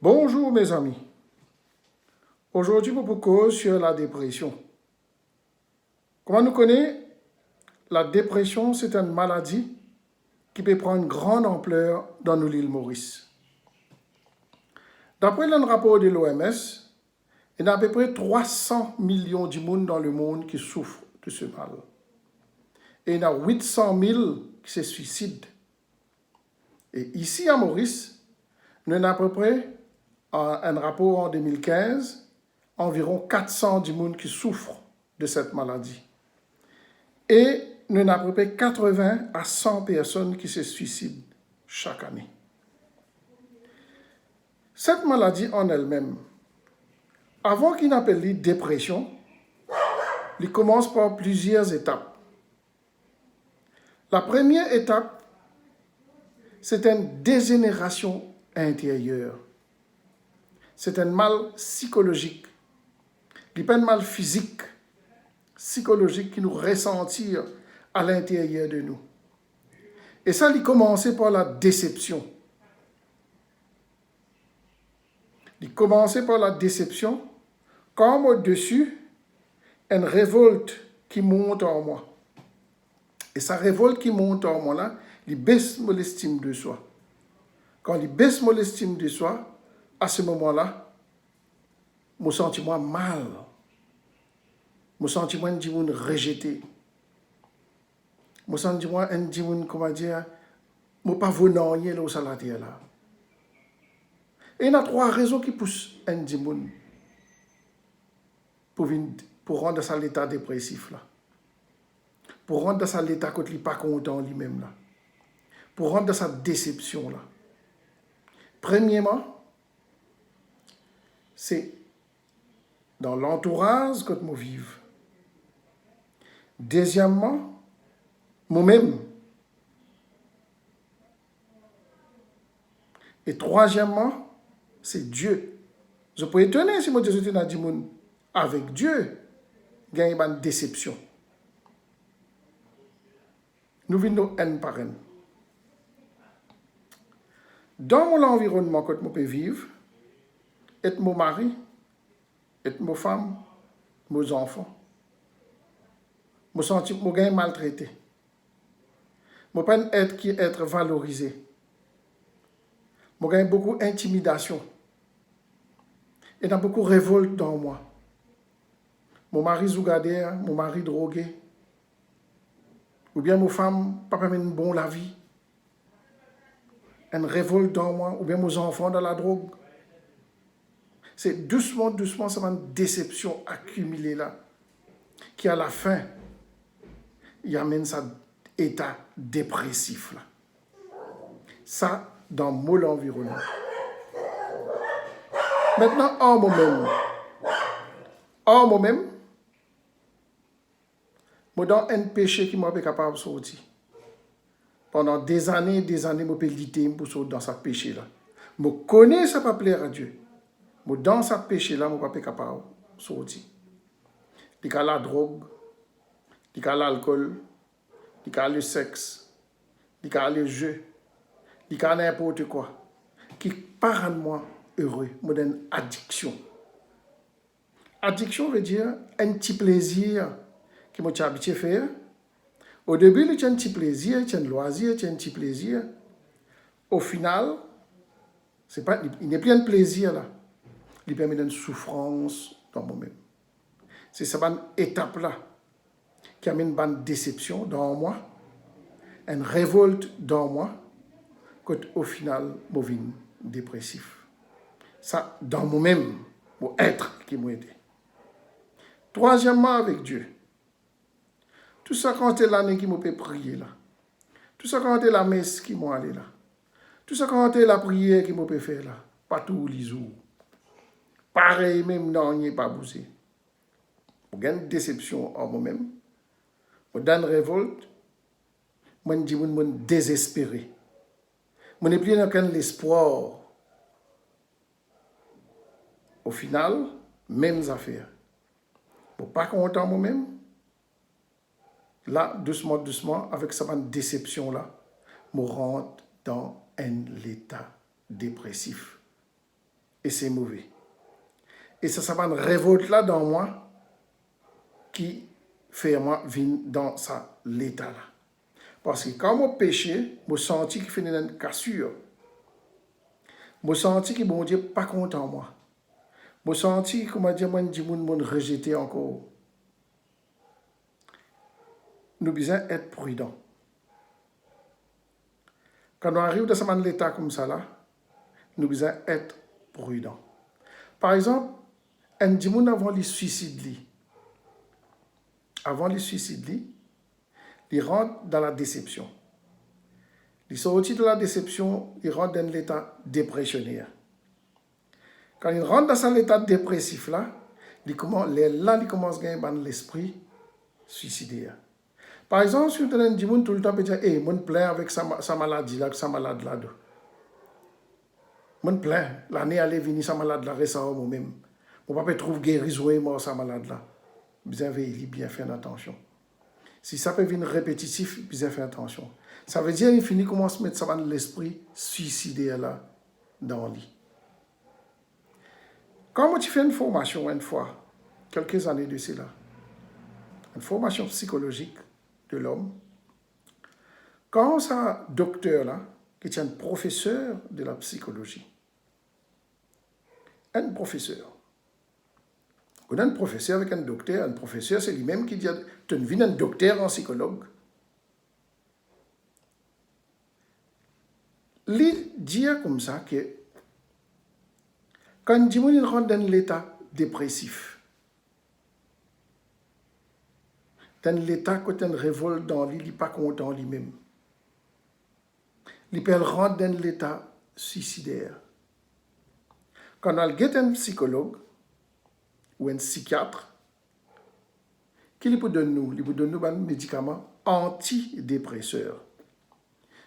Bonjour mes amis. Aujourd'hui, je vous cause sur la dépression. Comment nous connaît, la dépression, c'est une maladie qui peut prendre une grande ampleur dans l'île Maurice. D'après un rapport de l'OMS, il y a à peu près 300 millions de monde dans le monde qui souffrent de ce mal. Et il y a 800 000 qui se suicident. Et ici à Maurice, nous avons à peu près, un rapport en 2015, environ 400 du monde qui souffrent de cette maladie. Et nous avons à peu près 80 à 100 personnes qui se suicident chaque année. Cette maladie en elle-même, avant qu'il n'appelle dépression, il commence par plusieurs étapes. La première étape, c'est une dégénération intérieure. C'est un mal psychologique. Il n'y a pas un mal physique, psychologique qui nous ressentir à l'intérieur de nous. Et ça, il commençait par la déception. Il commençait par la déception, comme au-dessus, une révolte qui monte en moi. Et sa révolte qui monte en moi là, il baisse mon estime de soi. Quand il baisse mon estime de soi, à ce moment-là, mon sentiment mal, mon sentiment de rejeté, mon sentiment de comment dire, mon pas venant là au saladier là. Et il y a 3 raisons qui poussent un dimoun pour rendre ça l'état dépressif là. Pour rendre ça l'état quand il n'est pas content lui-même là. Pour rendre sa déception là. Premièrement, c'est dans l'entourage que je vive. Deuxièmement, moi-même. Et troisièmement, c'est Dieu. Je peux étonner si moi je suis dans le avec Dieu, il y a une déception. Nous vivons un par un. Dans mon environnement que je peux vivre, être mon mari, être ma femme, mes enfants, je sens que je suis maltraité. Je ne peux pas être valorisé. Je gagne beaucoup d'intimidation. Il y a beaucoup de révolte dans moi. Mon mari zougadère, mon mari drogué. Ou bien ma femme, papa mène bon la vie. Une révolte dans moi, ou bien mes enfants dans la drogue. C'est doucement, doucement, c'est une déception accumulée là, qui à la fin, il amène ça état dépressif là. Ça, dans mon environnement. Maintenant, en moi-même, je dans un péché qui m'a pas capable de sortir. Pendant des années, je peux lutter pour sortir dans ce péché-là. Je connais ça pas plaire à Dieu. Mais dans ce péché-là, je ne suis pas capable de sortir. Il y a la drogue, il y a l'alcool, il y a le sexe, il y a le jeu, il y a n'importe quoi qui part de moi heureux. Je donne une addiction. Addiction veut dire un petit plaisir que je suis habitué à faire. Au début, il y a un petit plaisir, il y a un loisir, il y a un petit plaisir. Au final, il n'est plus un plaisir là. Il permet une souffrance dans moi-même. C'est cette étape-là qui amène une déception dans moi, une révolte dans moi, qu'au final, je suis dépressif. Ça, dans moi-même, mon être qui m'a aidé. Troisièmement, avec Dieu. Tout ça quand c'est l'année qui m'a fait prier là. Tout ça quand c'est la messe qui m'a allé là. Tout ça quand c'est la prière qui m'a fait faire là. Pas tous les jours. Pareil, même non, il n'y a pas bougé. J'ai une déception en moi-même. J'ai une révolte. Je suis désespéré. Je n'ai plus aucun espoir. Au final, mêmes affaires. Je ne suis pas content moi-même. Là, doucement, doucement, avec cette déception-là, je rentre dans un état dépressif. Et c'est mauvais. Et ça une révolte là dans moi qui fait moi venir dans ça l'état là. Parce que quand moi péché, je senti qu'il fait une cassure. Je senti que bon Dieu pas content de moi. Je senti que moi dire moi dit mon rejeté encore. Nous devons être prudents. Quand on arrive dans un état comme ça là, nous devons être prudents. Par exemple, un dimoun avant le suicide, il rentre dans la déception. Il sortit de la déception, il rentre dans l'état dépressionnaire. Quand il rentre dans cet état dépressif là, il commence à gagner l'esprit suicidaire. Par exemple, si tu as un dimoun tout le temps, tu dis, hey, je plains avec sa maladie là, sa malade là. Je plains, l'année allait venir sa malade là récemment moi-même. Mon papa trouve guérison et mort sa malade là. Bien veiller, bien faire attention. Si ça peut venir répétitif, bien faire attention. Ça veut dire qu'il finit commence à mettre ça dans l'esprit suicidaire là dans le lit. Quand tu fais une formation une fois, quelques années de cela, une formation psychologique de l'homme, quand ça docteur là, qui est un professeur de la psychologie, un professeur avec un docteur, un professeur, c'est lui-même qui dit, tu es un docteur en psychologue. Il dit comme ça que quand il rentre dans l'état dépressif, dans l'état quand il révolte dans lui, il n'est pas content lui-même. Il peut rentrer dans l'état suicidaire. Quand on a un psychologue ou un psychiatre, qu'il peut donner nous? Il peut donner nous un médicament antidépresseur.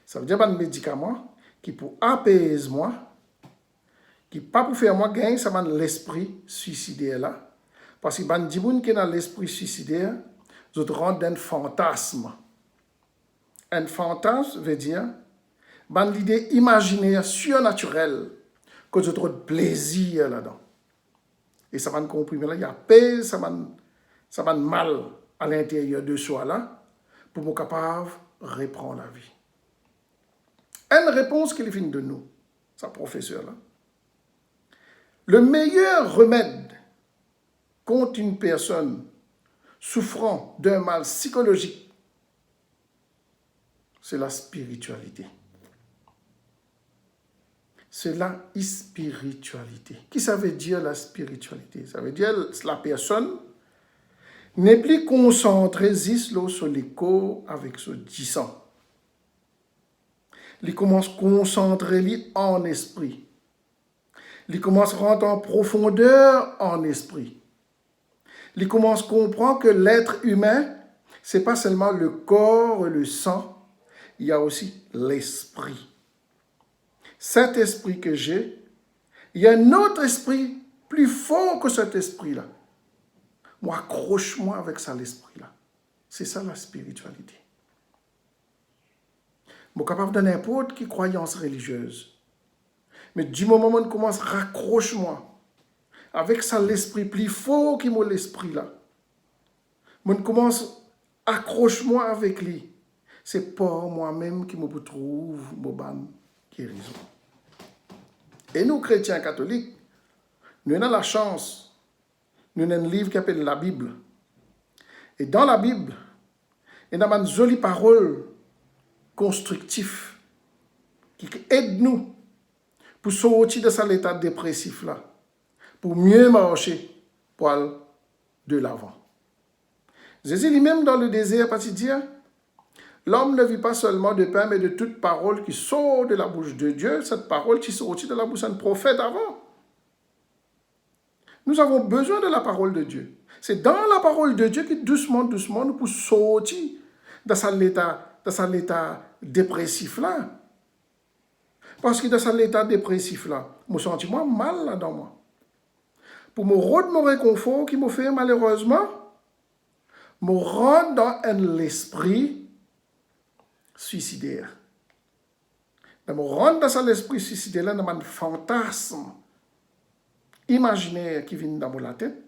Ça veut dire un médicament qui peut apaiser moi, qui pas pour faire moi gagner ça l'esprit suicidaire là. Parce que ban di moun qui dans l'esprit suicidaire, vous rentre dans un fantasme. Un fantasme veut dire ban l'idée imaginaire surnaturelle que vous avez de plaisir là-dedans. Et ça va comprimer là, il y a paix, ça va mal à l'intérieur de soi là pour être capable de reprendre la vie. Une réponse qu'il vient de nous, sa professeur là. Le meilleur remède contre une personne souffrant d'un mal psychologique, c'est la spiritualité. C'est la spiritualité. Qu'est-ce que ça veut dire la spiritualité? Ça veut dire que la personne n'est plus concentrée sur l'écho avec ce disant. Il commence à concentrer en esprit. Il commence à rentrer en profondeur en esprit. Il commence à comprendre que l'être humain, ce n'est pas seulement le corps et le sang, il y a aussi l'esprit. Cet esprit que j'ai, il y a un autre esprit plus fort que cet esprit-là. Moi, accroche-moi avec ça, l'esprit-là. C'est ça la spiritualité. Je suis capable de n'importe quelle croyance religieuse. Mais du moment où on commence, raccroche-moi. Avec ça, l'esprit plus fort qui m'a l'esprit là. On commence, accroche-moi avec lui. C'est pas moi-même qui me trouve mon ban guérison. Et nous, chrétiens catholiques, nous avons la chance. Nous avons un livre qui s'appelle la Bible. Et dans la Bible, il y a une jolie parole constructive qui aide nous pour sortir de cet état dépressif là, pour mieux marcher pour aller de l'avant. Jésus lui-même dans le désert, parce qu'il dit, l'homme ne vit pas seulement de pain, mais de toute parole qui sort de la bouche de Dieu, cette parole qui sort de la bouche d'un prophète avant. Nous avons besoin de la parole de Dieu. C'est dans la parole de Dieu que doucement, nous pouvons sortir de cet état dépressif là. Parce que dans cet état dépressif là, je me sens mal là dans moi. Pour me rendre mon réconfort qui me fait malheureusement, me rendre dans l'esprit suicidaire. De me rendre dans cet esprit suicidaire là, dans un fantasme imaginaire qui vient dans la tête.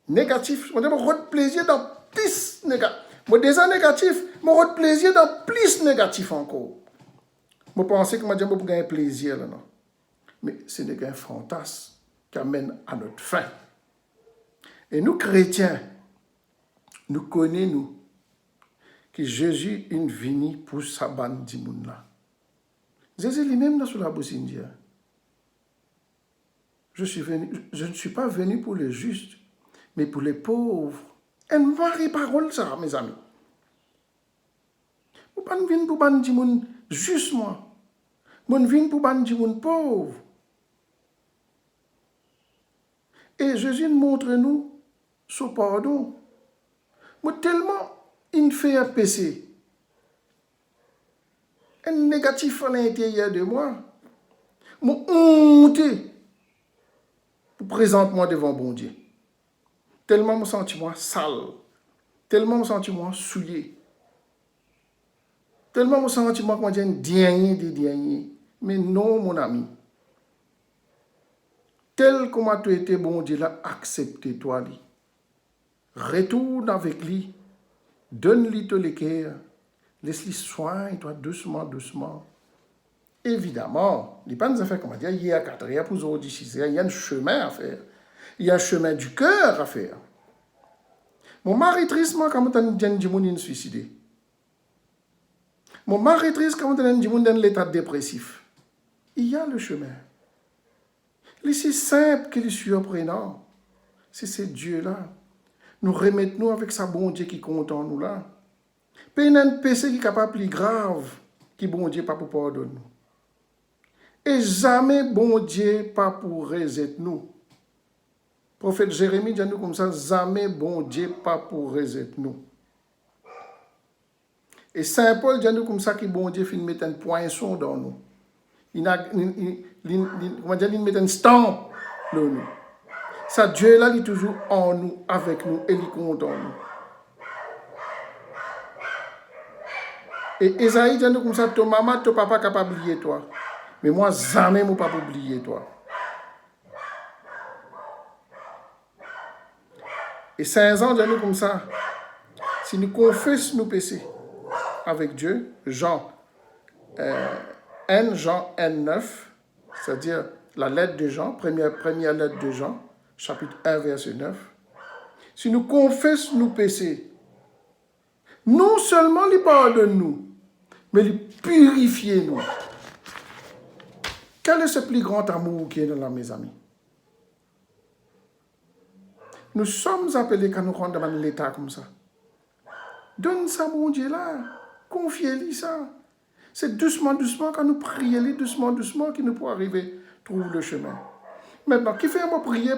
Négatif. Je me plaisir dans plus négatif. Je déjà négatif, je me plaisir dans plus négatif encore. Je pense que je vais gagner plaisir. Là, non? Mais ce n'est qu'un fantasme qui amène à notre fin. Et nous, chrétiens, nous connaissons que Jésus est venu pour sa bande de monde là. Jésus lui-même dans la bouche indienne. Je ne suis pas venu pour les justes, mais pour les pauvres. Une vraie parole, ça, mes amis. Je ne suis pas venu pour bande de monde juste moi. Je suis venu pour bande de monde pauvre. Et Jésus montre-nous son pardon. Mais tellement il fait un péché, un négatif à l'intérieur de moi, je suis honte pour présenter moi devant bon Dieu. Tellement je me sens moi sale, tellement je me sens moi souillé, tellement je me sens moi comme un dernier des derniers. Mais non, mon ami. Tel comme tu étais, bon Dieu l'a accepté, toi. Li. Retourne avec lui. Donne-lui tout le cœur. Laisse-lui soigne-toi doucement, doucement. Évidemment, il n'y a pas de affaires, comment dire, il y a 4 heures pour aujourd'hui, il y a un chemin à faire. Il y a un chemin du cœur à faire. Mon mari triste, moi, quand on a dit que suicidé. Mon mari triste, quand on a dit dans l'état dépressif. Il y a le chemin. Il est si simple qu'il est surprenant. C'est ce Dieu-là. Nous remettons avec sa bon Dieu qui compte en nous là. Puis il y a un péché qui est capable plus grave qui bon Dieu pas pour pardonner nous. Et jamais bon Dieu pas pour reset nous. Prophète Jérémie dit nous comme ça, jamais bon Dieu pas pour reset nous. Et Saint Paul dit nous comme ça que bon Dieu finit mettre un poinçon dans nous. Il met un stamp dans nous. Ça Dieu-là, il est toujours en nous, avec nous, et il compte en nous. Et Esaïe dit nous comme ça, ton maman, ton papa capable d'oublier toi. Mais moi, jamais mon papa oublier toi. Et Saint Jean dit nous comme ça, si nous confessons nos péchés avec Dieu, Jean N9, c'est-à-dire la lettre de Jean, première lettre de Jean, chapitre 1, verset 9. Si nous confessons nos péchés, non seulement il pardonne nous, mais il purifie nous. Quel est ce plus grand amour qui est là, mes amis? Nous sommes appelés quand nous rentrons dans l'état comme ça. Donne ça, mon Dieu, là. Confiez-lui ça. C'est doucement, doucement, quand nous prions, doucement, doucement, qu'il nous peut arriver, trouver le chemin. Maintenant, qui fait moi prier,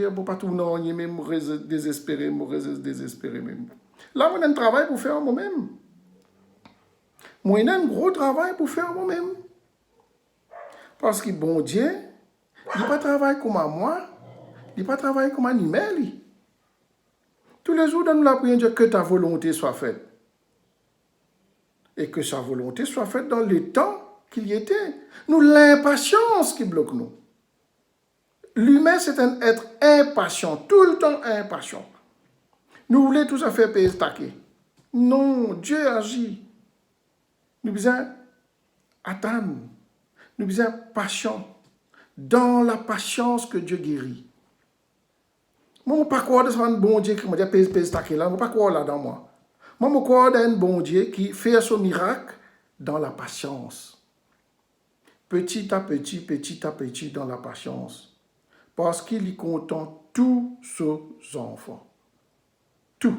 pour pas tout non, même désespérer même. Là, moi, j'ai un travail pour faire moi-même. Moi, j'ai un gros travail pour faire moi-même. Parce que bon Dieu, il n'a pas travaillé comme moi, il n'a pas travaillé comme un animal. Tous les jours, nous la prions Dieu que ta volonté soit faite. Et que sa volonté soit faite dans le temps qu'il y était. Nous, l'impatience qui bloque nous. L'humain, c'est un être impatient, tout le temps impatient. Nous voulons tous faire payer taquer. Non, Dieu agit. Nous besoin attendre. Nous besoin patient. Dans la patience que Dieu guérit. Moi, je ne pas croire de un bon Dieu qui m'a dit payer taquer là. Je ne pas croire là dans moi. Moi, je crois d'un bon Dieu qui fait son miracle dans la patience. Petit à petit dans la patience. Parce qu'il y contente tous ses enfants. Tout.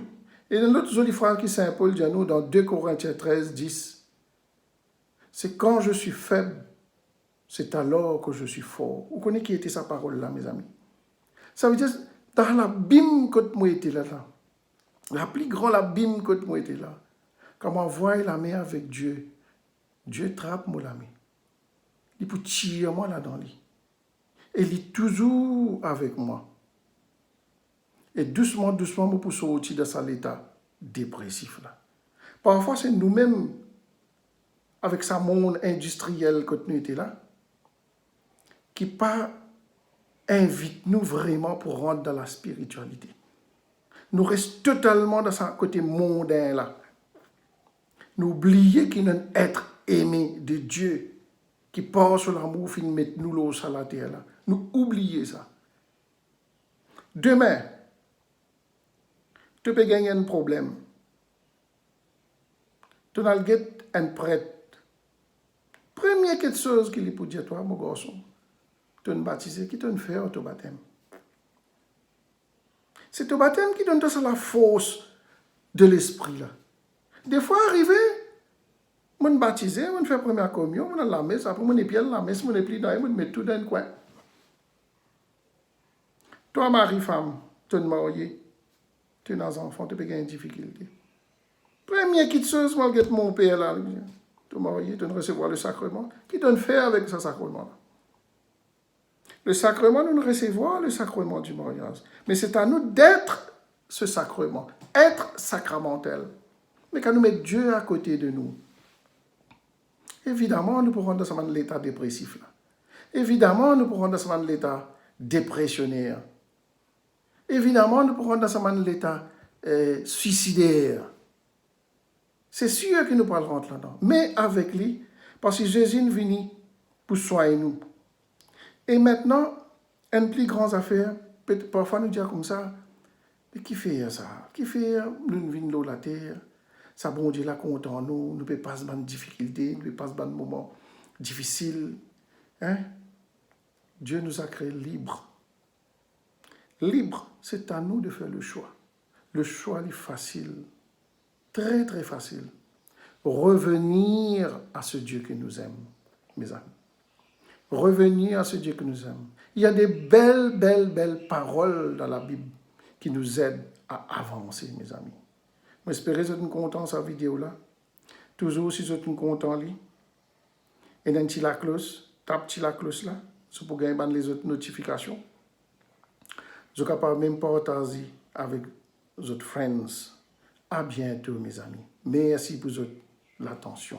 Et dans l'autre joli phrase qui Saint Paul dit à nous dans 2 Corinthiens 13, 10, c'est quand je suis faible, c'est alors que je suis fort. Vous connaissez qui était sa parole là, mes amis? Ça veut dire, dans l'abîme que moi était là, la plus grande abîme que moi était là, quand moi voie la main avec Dieu, Dieu trappe moi la main. Il peut tirer moi là dans lui. Et il est toujours avec moi. Et doucement, doucement, je peux sortir de cet état dépressif là. Parfois, c'est nous-mêmes, avec ce monde industriel que nous étions là, qui pas invite-nous vraiment pour rentrer dans la spiritualité. Nous restons totalement dans ce côté mondain là. Nous oublions qu'il y a un être aimé de Dieu qui part sur l'amour, fin mettre nous l'eau sur la terre là. Nous oublions ça. Demain, tu peux gagner un problème. Tu vas un prêtre. Première quelque chose qu'il est pour dire, toi, mon garçon, tu es baptisé, qui te fait au baptême. C'est au baptême qui donne la force de l'esprit là. Des fois, arrivé, mon baptisé, on fait première communion, on a la messe, après on est bien la messe, on est pris dans, on met tout dans un coin. Toi, mari, femme, tu es marié, tu as des enfants, tu peux gagner une difficulté. Première petite chose, moi, mon père là, tu es marié, tu dois recevoir le sacrement. Qui doit faire avec ce sacrement-là? Le sacrement, nous recevons le sacrement du mariage. Mais c'est à nous d'être ce sacrement, être sacramentel. Mais quand nous mettons Dieu à côté de nous, évidemment, nous pourrons dans l'état dépressif. Là. Évidemment, nous pourrons dans l'état dépressionnaire. Évidemment, nous pourrons dans l'état suicidaire. C'est sûr que nous parlerons là-dedans. Mais avec lui, parce que Jésus est venu pour soigner nous. Et maintenant, une plus grande affaire, parfois nous dire comme ça, mais qui fait ça? Qui fait nous venons de la terre? Ça, bon Dieu, là, content nous, nous ne pouvons pas se battre de difficultés, nous ne pouvons pas se battre de moments difficiles. Hein? Dieu nous a créés libres. Libre, c'est à nous de faire le choix. Le choix est facile, très très facile. Revenir à ce Dieu qui nous aime, mes amis. Revenir à ce Dieu qui nous aime. Il y a des belles paroles dans la Bible qui nous aident à avancer, mes amis. J'espère que vous êtes contents de cette vidéo-là. Toujours, si vous êtes contents, et dans la cloche, tape la cloche là, pour gagner les autres notifications. Vous êtes capable même partager avec vos friends. À bientôt, mes amis. Merci pour l'attention.